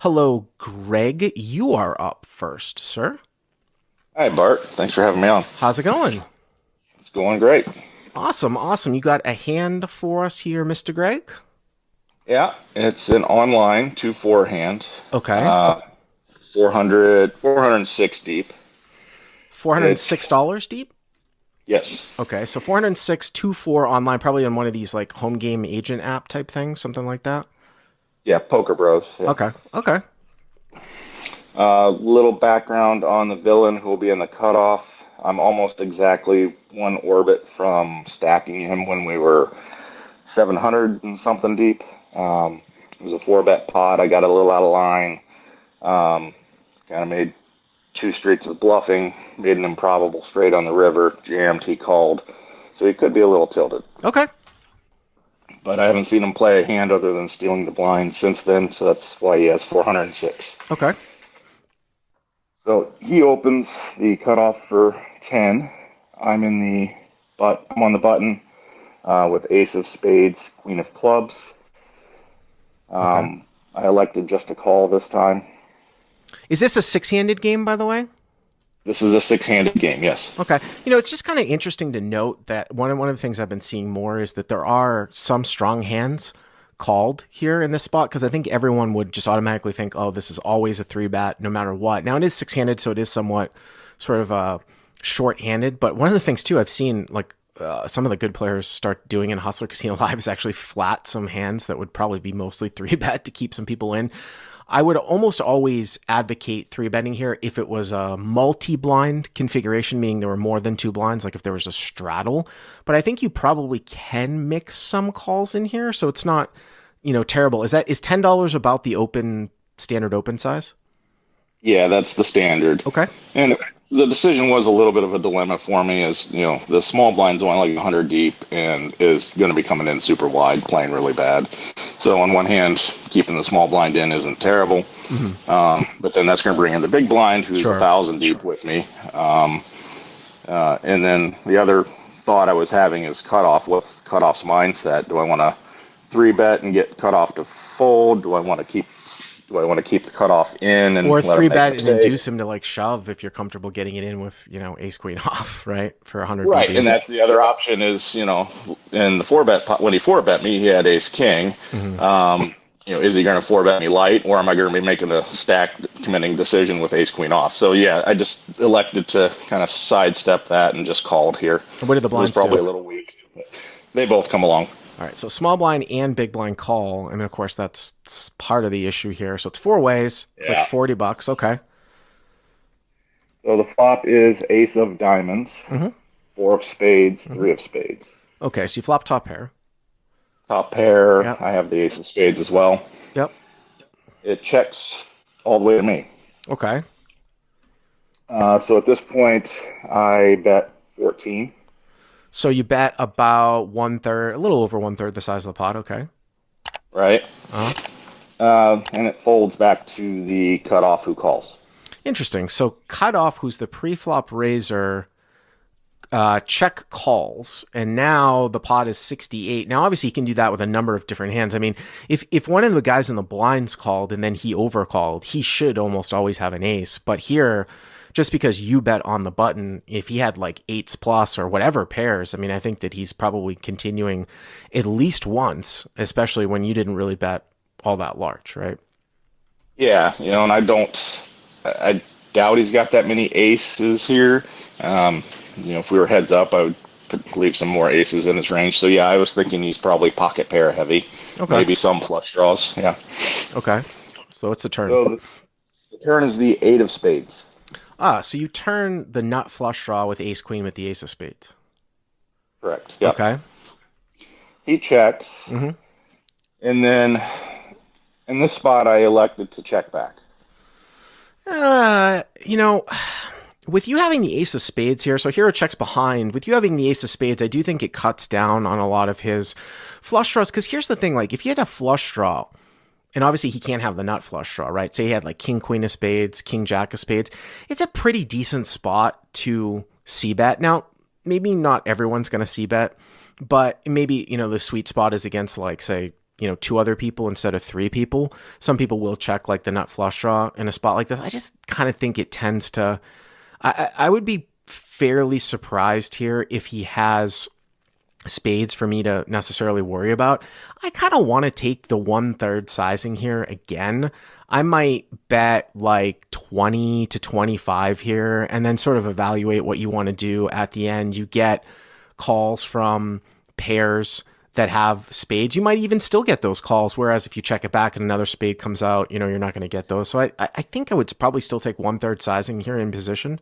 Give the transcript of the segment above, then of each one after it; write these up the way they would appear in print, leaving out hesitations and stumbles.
Hello, Greg. You are up first, sir. Hi, Bart. Thanks for having me on. How's it going? It's going great. Awesome, awesome. You got a hand for us here, Mr. Greg? Yeah, it's an online 2-4 hand, Okay. uh, 406 deep. It's, $406 deep? yes. Okay, so 406, 2-4 online, probably on one of these like home game agent app type things, something like that. Yeah, Poker Bros. Yeah. Okay, okay, Little background on the villain who will be in the cutoff. I'm almost exactly one orbit from stacking him when we were 700 and something deep. It was a 4-bet pot. I got a little out of line. Kind of made two streets of bluffing, made an improbable straight on the river, jammed, he called. So he could be a little tilted. okay. But I haven't seen him play a hand other than stealing the blind since then, so that's why he has 406. Okay. So he opens the cutoff for 10. I'm on the button with ace of spades, queen of clubs. Okay. I elected just to call this time. Is this a six-handed game, by the way? This is a six-handed game, yes. Okay. You know, it's just kind of interesting to note that one of the things I've been seeing more is that there are some strong hands called here in this spot because I think everyone would just automatically think, oh, this is always a three bet no matter what. Now it is six-handed, so it is somewhat sort of short-handed. But one of the things too I've seen like some of the good players start doing in Hustler Casino Live is actually flat some hands that would probably be mostly three bet to keep some people in. I would almost always advocate three betting here if it was a multi-blind configuration, meaning there were more than two blinds, like if there was a straddle. But I think you probably can mix some calls in here, so it's not, terrible. Is $10 about the standard open size? Yeah, that's the standard. Okay. And the decision was a little bit of a dilemma for me as, the small blind's only like 100 deep and is going to be coming in super wide, playing really bad. So on one hand, keeping the small blind in isn't terrible. Mm-hmm. But then that's going to bring in the big blind who's 1,000 deep with me. And then the other thought I was having is cutoff. What's cutoff's mindset? Do I want to 3-bet and get cutoff to fold? Do I want to keep the cutoff in and or let three him make a bet and mistake? induce him to like shove if you're comfortable getting it in with ace queen off, right, for 100 Right, BBs. and that's the other option is in the 4-bet pot, when he 4-bet me, he had ace king. Mm-hmm. Is he going to 4-bet me light, or am I going to be making a stack committing decision with ace queen off? So yeah, I just elected to kind of sidestep that and just called here. What did the blinds do? It was probably do? a little weak. They both come along. All right, so small blind and big blind call. I mean, of course, that's part of the issue here. So it's four ways. It's like $40. Okay. So the flop is ace of diamonds, Mm-hmm. 4 of spades, 3 of spades. Okay, so you flop top pair. Top pair, Yep. I have the ace of spades as well. Yep. It checks all the way to me. Okay. So at this point, I bet 14. So you bet about 1/3, a little over 1/3 the size of the pot. Okay. Right? Uh-huh. And it folds back to the cutoff who calls. Interesting. So cutoff, who's the pre-flop raiser, check calls, and now the pot is 68. Now, obviously, he can do that with a number of different hands. I mean, if one of the guys in the blinds called and then he overcalled, he should almost always have an ace. But here, just because you bet on the button, if he had like eights plus or whatever pairs, I mean, I think that he's probably continuing at least once, especially when you didn't really bet all that large, right? Yeah, and I doubt he's got that many aces here. If we were heads up, I would leave some more aces in his range. So yeah, I was thinking he's probably pocket pair heavy. Okay. Maybe some flush draws. Yeah. Okay. So it's a turn. So the turn is the 8 of spades. So you turn the nut flush draw with ace queen with the ace of spades. Correct. Yeah. Okay. He checks. Mm-hmm. And then in this spot, I elected to check back. With you having the ace of spades here, so hero checks behind. With you having the ace of spades, I do think it cuts down on a lot of his flush draws. Because here's the thing, like, if he had a flush draw, and obviously he can't have the nut flush draw, right? Say he had like king, queen of spades, king, jack of spades. It's a pretty decent spot to c-bet. Now, maybe not everyone's going to c-bet, but maybe, the sweet spot is against like, say, two other people instead of three people. Some people will check like the nut flush draw in a spot like this. I just kind of think it tends to, I would be fairly surprised here if he has spades for me to necessarily worry about. I kind of want to take the 1/3 sizing here again. I might bet like 20 to 25 here and then sort of evaluate what you want to do at the end. You get calls from pairs that have spades. You might even still get those calls, whereas if you check it back and another spade comes out, you're not going to get those. So I think I would probably still take 1/3 sizing here in position.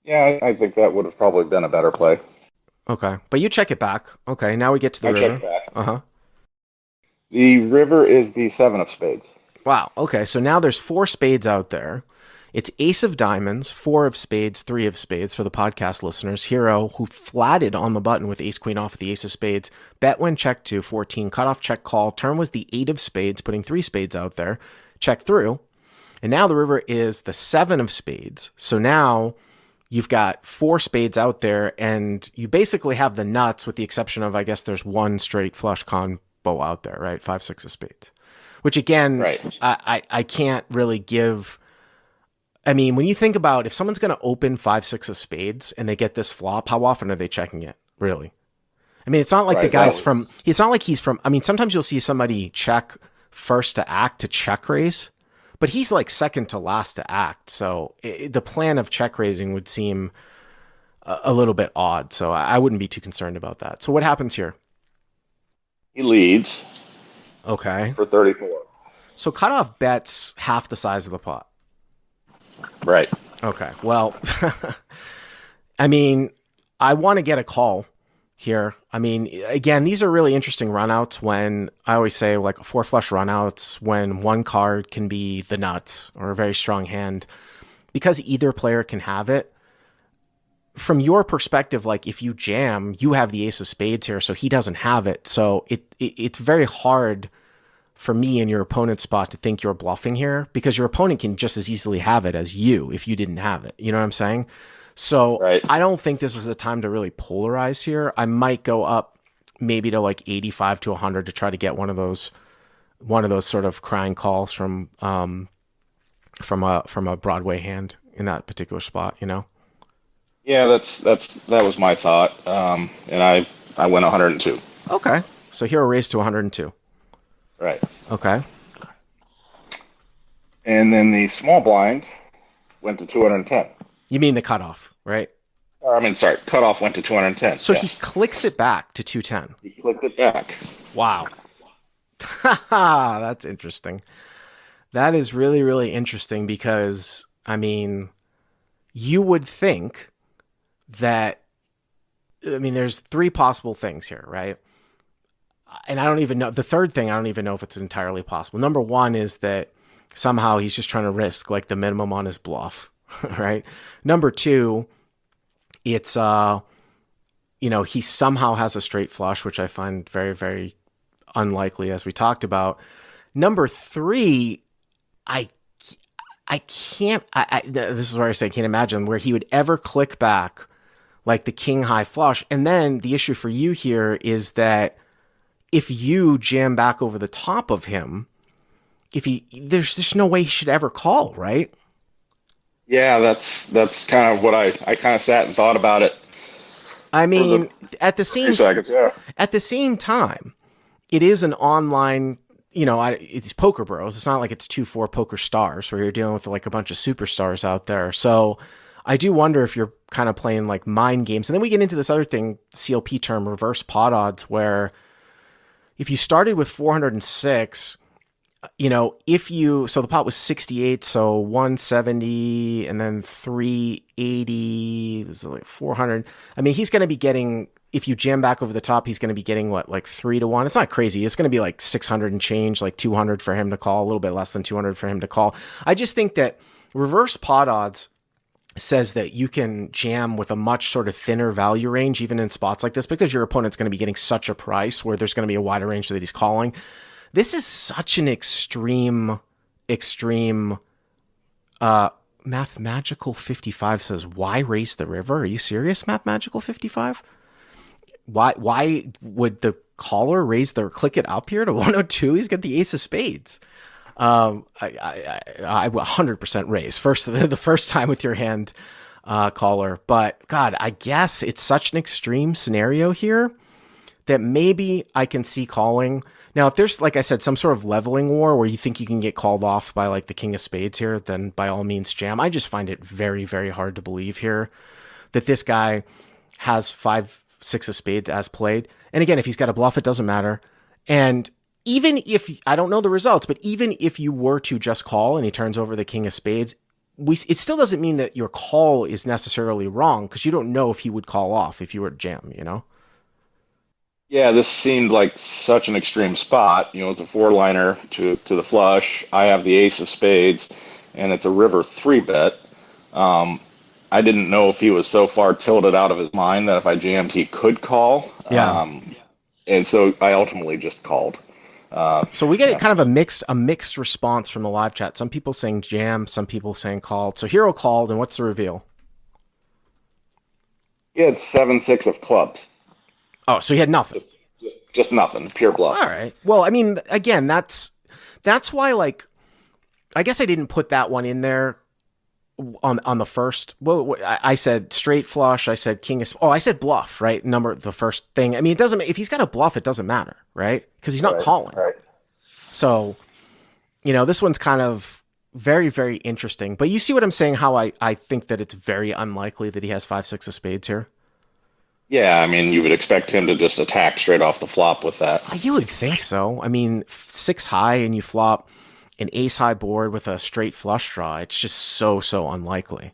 Yeah, I think that would have probably been a better play. Okay, but you check it back. Okay, now we get to the I river. checked back. Uh-huh. The river is the 7 of spades. Wow. Okay, so now there's 4 spades out there. It's ace of diamonds, 4 of spades, 3 of spades for the podcast listeners. Hero, who flatted on the button with ace queen off with the ace of spades. Bet when check to 14, cutoff, check, call. Turn was the 8 of spades, putting 3 spades out there. Check through. And now the river is the 7 of spades. So now you've got 4 spades out there, and you basically have the nuts, with the exception of, I guess, there's one straight flush combo out there, right? 5, 6 of spades. Which again, right. I can't really give. I mean, when you think about if someone's going to open 5, 6 of spades and they get this flop, how often are they checking it? Really? I mean, it's not like the guy's from. It's not like he's from. I mean, sometimes you'll see somebody check first to act to check raise, but he's like second to last to act. So the plan of check raising would seem a little bit odd. So I wouldn't be too concerned about that. So what happens here? He leads. Okay. For 34. So cutoff bets half the size of the pot. Right. Okay. Well, I mean, I want to get a call here. I mean, again, these are really interesting runouts when I always say like 4 flush runouts when one card can be the nuts or a very strong hand because either player can have it. From your perspective, like if you jam, you have the ace of spades here, so he doesn't have it. So it's very hard for me in your opponent's spot to think you're bluffing here because your opponent can just as easily have it as you if you didn't have it. You know what I'm saying? So right. I don't think this is a time to really polarize here. I might go up maybe to like 85 to 100 to try to get one of those sort of crying calls from a Broadway hand in that particular spot, Yeah, that was my thought, and I went 102. Okay, so hero raised to 102. Right. Okay. And then the small blind went to 210. You mean the cutoff, right? Sorry, cutoff went to 210. So yes. He clicks it back to 210. He clicked it back. Wow. That's interesting. That is really, really interesting because, I mean, you would think that, there's 3 possible things here, right? And I don't even know, the third thing, I don't even know if it's entirely possible. Number 1 is that somehow he's just trying to risk like the minimum on his bluff, right? Number 2, it's, he somehow has a straight flush, which I find very, very unlikely as we talked about. Number 3, I can't, this is where I say I can't imagine where he would ever click back like the king high flush. And then the issue for you here is that if you jam back over the top of him, there's just no way he should ever call, right? Yeah, that's kind of what I kind of sat and thought about it. I mean, at the same seconds, yeah. At the same time, it is an online, it's Poker Bros. It's not like it's 2-4 Poker Stars where you're dealing with like a bunch of superstars out there. So I do wonder if you're kind of playing like mind games. And then we get into this other thing, CLP term, reverse pot odds, where if you started with 406, so the pot was 68, so 170 and then 380, this is like 400. I mean, he's going to be getting, if you jam back over the top, he's going to be getting what, like 3 to 1. It's not crazy. It's going to be like 600 and change, like 200 for him to call, a little bit less than 200 for him to call. I just think that reverse pot odds says that you can jam with a much sort of thinner value range, even in spots like this, because your opponent's going to be getting such a price where there's going to be a wider range that he's calling. This is such an extreme, Mathmagical 55 says, why race the river? Are you serious, Mathmagical 55? Why would the caller raise their click it up here to 102. He's got the ace of spades. I 100% raise the first time with your hand, caller. But God, I guess it's such an extreme scenario here that maybe I can see calling. Now, if there's, like I said, some sort of leveling war where you think you can get called off by like the king of spades here, then by all means jam. I just find it very, very hard to believe here that this guy has 5-6 of spades as played. And again, if he's got a bluff, it doesn't matter. And even if, I don't know the results, but even if you were to just call and he turns over the king of spades, it still doesn't mean that your call is necessarily wrong, because you don't know if he would call off if you were to jam, you know? Yeah, this seemed like such an extreme spot. It's a four-liner to the flush. I have the ace of spades, and it's a river three bet. I didn't know if he was so far tilted out of his mind that if I jammed, he could call. Yeah. And so I ultimately just called. So we get kind of a mixed response from the live chat. Some people saying jam, some people saying called. So Hero called, and what's the reveal? He had 7-6 of clubs. Oh, so he had nothing. Just nothing, pure bluff. All right. Well, I mean, again, that's why, like, I guess I didn't put that one in there on the first. Well, I said straight flush. I said king is. Oh, I said bluff, right? The first thing. I mean, it doesn't. If he's got a bluff, it doesn't matter, right? Because he's not calling. Right. So, this one's kind of very, very interesting. But you see what I'm saying? How I think that it's very unlikely that he has 5-6 of spades here. Yeah, I mean, you would expect him to just attack straight off the flop with that. You would think so. I mean, 6 high and you flop an ace high board with a straight flush draw. It's just so unlikely.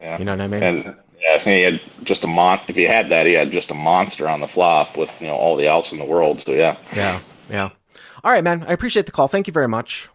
Yeah. You know what I mean? And yeah, he had just if he had that, he had just a monster on the flop with all the outs in the world. So yeah. Yeah. All right, man. I appreciate the call. Thank you very much.